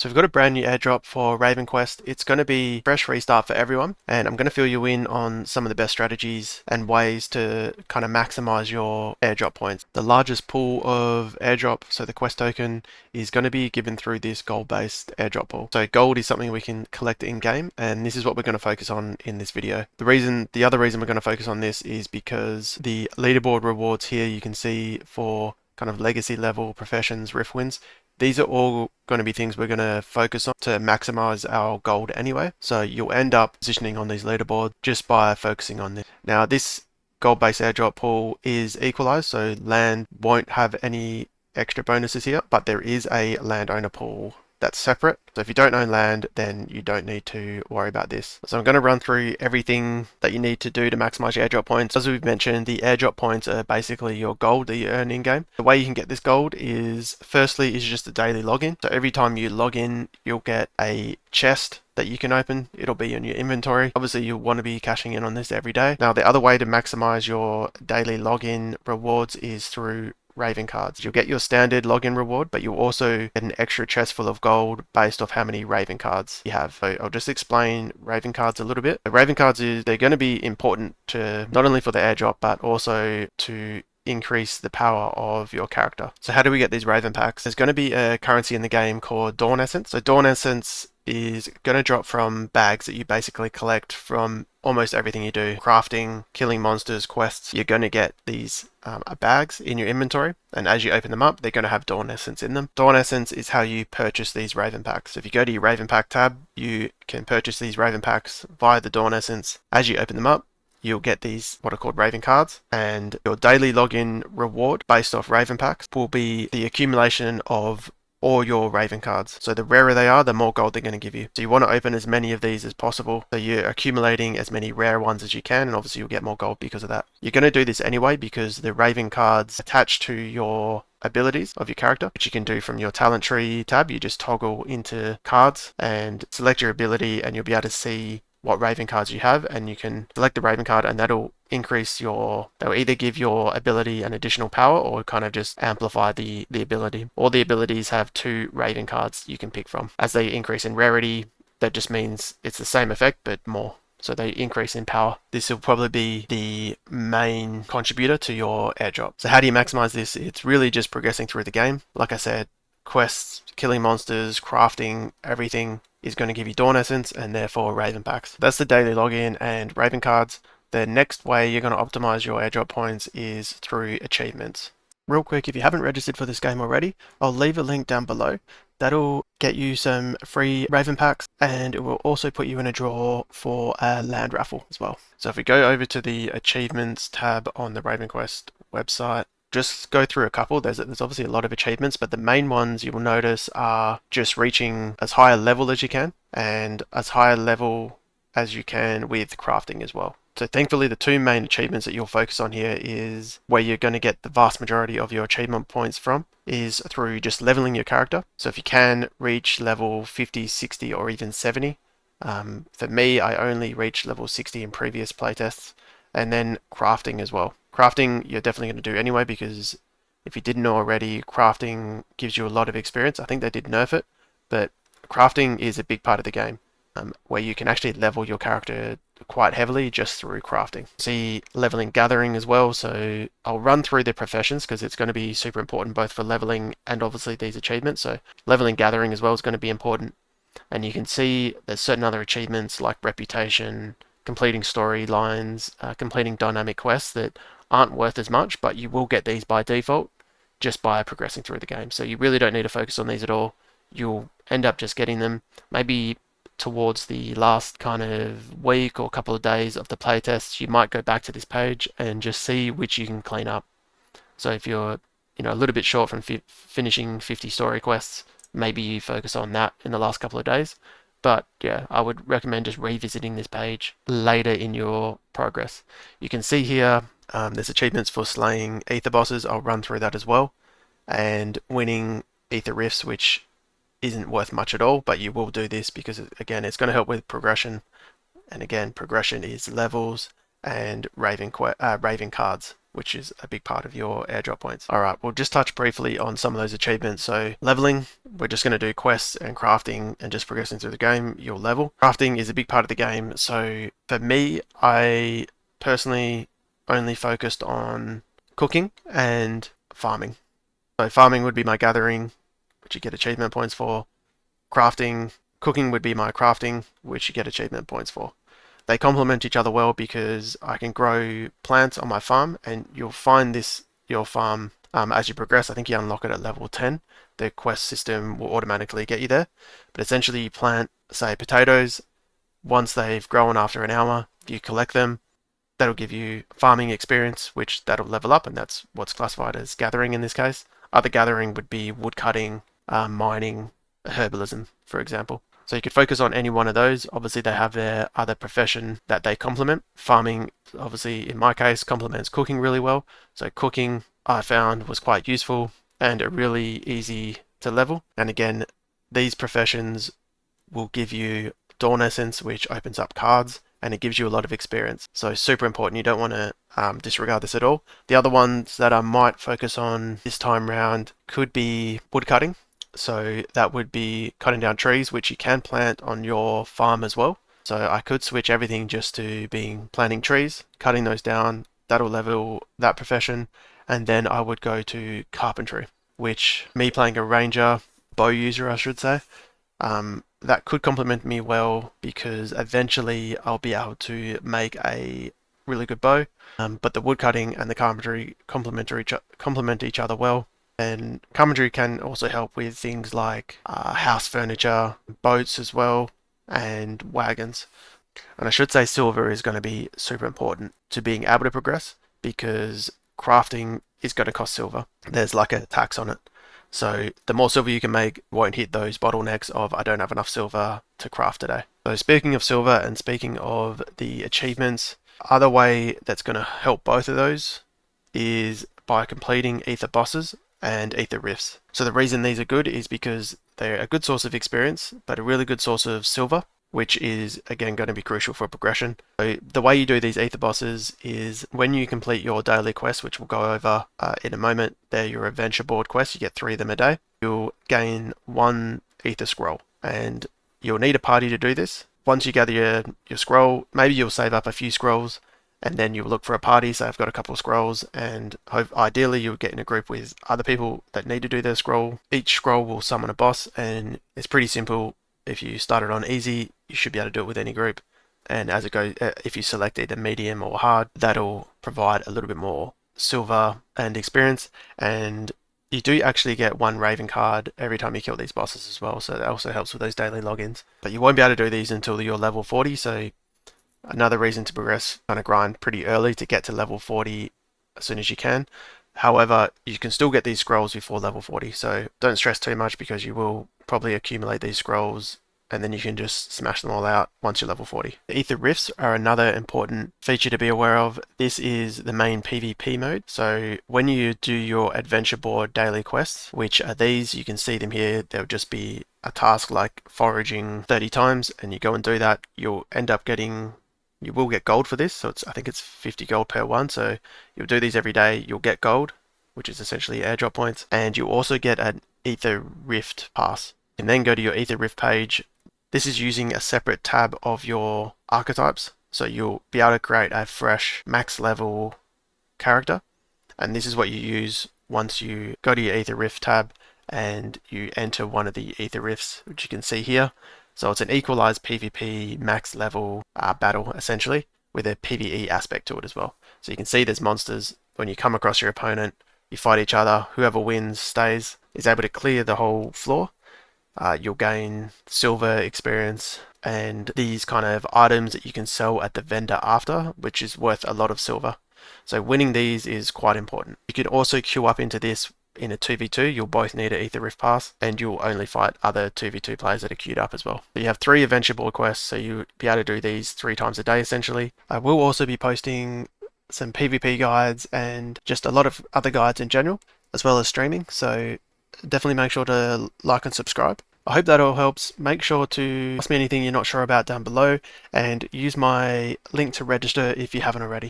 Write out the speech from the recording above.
So we've got a brand new airdrop for Ravenquest. It's going to be a fresh restart for everyone, and I'm going to fill you in on some of the best strategies and ways to kind of maximize your airdrop points. The largest pool of airdrop, so the quest token, is going to be given through this gold-based airdrop pool. So gold is something we can collect in-game, and this is what we're going to focus on in this video. The other reason we're going to focus on this is because the leaderboard rewards here you can see for kind of legacy level professions, rift wins. These are all going to be things we're going to focus on to maximize our gold anyway. So you'll end up positioning on these leaderboards just by focusing on this. Now this gold-based airdrop pool is equalized, so land won't have any extra bonuses here, but there is a landowner pool that's separate. So if you don't own land, then you don't need to worry about this. So I'm going to run through everything that you need to do to maximize your airdrop points. As we've mentioned, the airdrop points are basically your gold that you earn in game. The way you can get this gold is firstly is just a daily login. So every time you log in, you'll get a chest that you can open. It'll be in your inventory. Obviously you'll want to be cashing in on this every day. Now the other way to maximize your daily login rewards is through Ravencards. You'll get your standard login reward, but you'll also get an extra chest full of gold based off how many Ravencards you have. So I'll just explain Ravencards a little bit. They're going to be important to not only for the airdrop, but also to increase the power of your character. So how do we get these Ravenpacks? There's going to be a currency in the game called Dawn Essence. So Dawn Essence is going to drop from bags that you basically collect from almost everything you do. Crafting, killing monsters, quests. You're going to get these bags in your inventory, and as you open them up, they're going to have Dawn Essence in them. Dawn Essence is how you purchase these Raven Packs. So if you go to your Raven Pack tab, you can purchase these Raven Packs via the Dawn Essence. As you open them up, you'll get these what are called Ravencards, and your daily login reward based off Ravenpacks will be the accumulation of all your Ravencards. So the rarer they are, the more gold they're going to give you. So you want to open as many of these as possible. So you're accumulating as many rare ones as you can, and obviously you'll get more gold because of that. You're going to do this anyway because the Ravencards attach to your abilities of your character, which you can do from your talent tree tab. You just toggle into cards and select your ability, and you'll be able to see what Raven cards you have, and you can select the Raven card, and that'll they'll either give your ability an additional power or kind of just amplify the ability. All the abilities have 2 Raven cards you can pick from. As they increase in rarity, that just means it's the same effect but more. So they increase in power. This will probably be the main contributor to your airdrop. So how do you maximize this? It's really just progressing through the game. Like I said, quests, killing monsters, crafting, everything is going to give you Dawn Essence and therefore Raven Packs. That's the daily login and Raven cards. The next way you're going to optimize your airdrop points is through achievements. Real quick, if you haven't registered for this game already, I'll leave a link down below. That'll get you some free Raven Packs, and it will also put you in a draw for a land raffle as well. So if we go over to the achievements tab on the Ravenquest website, just go through a couple. There's obviously a lot of achievements, but the main ones you will notice are just reaching as high a level as you can and as high a level as you can with crafting as well. So thankfully the 2 main achievements that you'll focus on here is where you're going to get the vast majority of your achievement points from is through just leveling your character. So if you can reach level 50, 60 or even 70. For me, I only reached level 60 in previous playtests. And then crafting as well. Crafting you're definitely going to do anyway, because if you didn't know already, crafting gives you a lot of experience. I think they did nerf it, but crafting is a big part of the game, where you can actually level your character quite heavily just through crafting. See leveling gathering as well, so I'll run through the professions because it's going to be super important both for leveling and obviously these achievements. So leveling gathering as well is going to be important, and you can see there's certain other achievements like reputation, completing storylines, completing dynamic quests that aren't worth as much, but you will get these by default just by progressing through the game. So you really don't need to focus on these at all. You'll end up just getting them maybe towards the last kind of week or couple of days of the playtest. You might go back to this page and just see which you can clean up. So if you're a little bit short from finishing 50 story quests, maybe you focus on that in the last couple of days. But yeah, I would recommend just revisiting this page later in your progress. You can see here there's achievements for slaying Aether Bosses. I'll run through that as well. And winning Aether Rifts, which isn't worth much at all, but you will do this because, again, it's going to help with progression. And again, progression is levels and Raven cards. which is a big part of your airdrop points. Alright, we'll just touch briefly on some of those achievements. So leveling, we're just going to do quests and crafting and just progressing through the game, you'll level. Crafting is a big part of the game, so for me, I personally only focused on cooking and farming. So farming would be my gathering, which you get achievement points for. Cooking would be my crafting, which you get achievement points for. They complement each other well because I can grow plants on my farm, and you'll find your farm as you progress. I think you unlock it at level 10. The quest system will automatically get you there. But essentially you plant, say, potatoes. Once they've grown after an hour, you collect them. That'll give you farming experience, which that'll level up, and that's what's classified as gathering in this case. Other gathering would be wood cutting, mining, herbalism, for example. So you could focus on any one of those. Obviously, they have their other profession that they complement. Farming, obviously, in my case, complements cooking really well. So cooking, I found, was quite useful and really easy to level. And again, these professions will give you Dawn Essence, which opens up cards, and it gives you a lot of experience. So super important. You don't want to disregard this at all. The other ones that I might focus on this time round could be wood cutting. So that would be cutting down trees, which you can plant on your farm as well. So I could switch everything just to being planting trees, cutting those down. That'll level that profession. And then I would go to carpentry, which me playing a ranger, bow user, I should say, that could complement me well because eventually I'll be able to make a really good bow. But the woodcutting and the carpentry complement each other well. And carpentry can also help with things like house furniture, boats as well, and wagons. And I should say silver is going to be super important to being able to progress because crafting is going to cost silver. There's like a tax on it. So the more silver you can make won't hit those bottlenecks of I don't have enough silver to craft today. So speaking of silver and speaking of the achievements, other way that's going to help both of those is by completing Aether Bosses and Aether Rifts. So the reason these are good is because they're a good source of experience, but a really good source of silver, which is again going to be crucial for progression. So the way you do these Aether Bosses is when you complete your daily quest, which we'll go over in a moment. They're your adventure board quests. You get 3 of them a day. You'll gain 1 Aether Scroll, and you'll need a party to do this. Once you gather your scroll, maybe you'll save up a few scrolls, and then you'll look for a party. So I've got a couple of scrolls, and ideally you'll get in a group with other people that need to do their scroll. Each scroll will summon a boss, and it's pretty simple. If you start it on easy, you should be able to do it with any group. And as it goes, if you select either medium or hard, that'll provide a little bit more silver and experience. And you do actually get 1 Raven card every time you kill these bosses as well. So that also helps with those daily logins. But you won't be able to do these until you're level 40. So another reason to progress, kind of grind pretty early to get to level 40 as soon as you can. However, you can still get these scrolls before level 40, so don't stress too much because you will probably accumulate these scrolls and then you can just smash them all out once you're level 40. The Aether Rifts are another important feature to be aware of. This is the main PvP mode. So when you do your adventure board daily quests, which are these, you can see them here, they'll just be a task like foraging 30 times, and you go and do that, you'll end up getting... You will get gold for this, so I think it's 50 gold per one, so you'll do these every day, you'll get gold, which is essentially airdrop points, and you'll also get an Aether Rift pass. You can then go to your Aether Rift page. This is using a separate tab of your archetypes, so you'll be able to create a fresh max level character, and this is what you use once you go to your Aether Rift tab and you enter one of the Aether Rifts, which you can see here. So it's an equalized PvP max level battle, essentially, with a PvE aspect to it as well. So you can see there's monsters. When you come across your opponent, you fight each other. Whoever wins stays, is able to clear the whole floor. You'll gain silver experience and these kind of items that you can sell at the vendor after, which is worth a lot of silver. So winning these is quite important. You can also queue up into this in a 2v2, you'll both need an Aether Rift pass, and you'll only fight other 2v2 players that are queued up as well. So you have 3 adventure board quests, so you'll be able to do these 3 times a day essentially. I will also be posting some PvP guides and just a lot of other guides in general, as well as streaming, so definitely make sure to like and subscribe. I hope that all helps. Make sure to ask me anything you're not sure about down below, and use my link to register if you haven't already.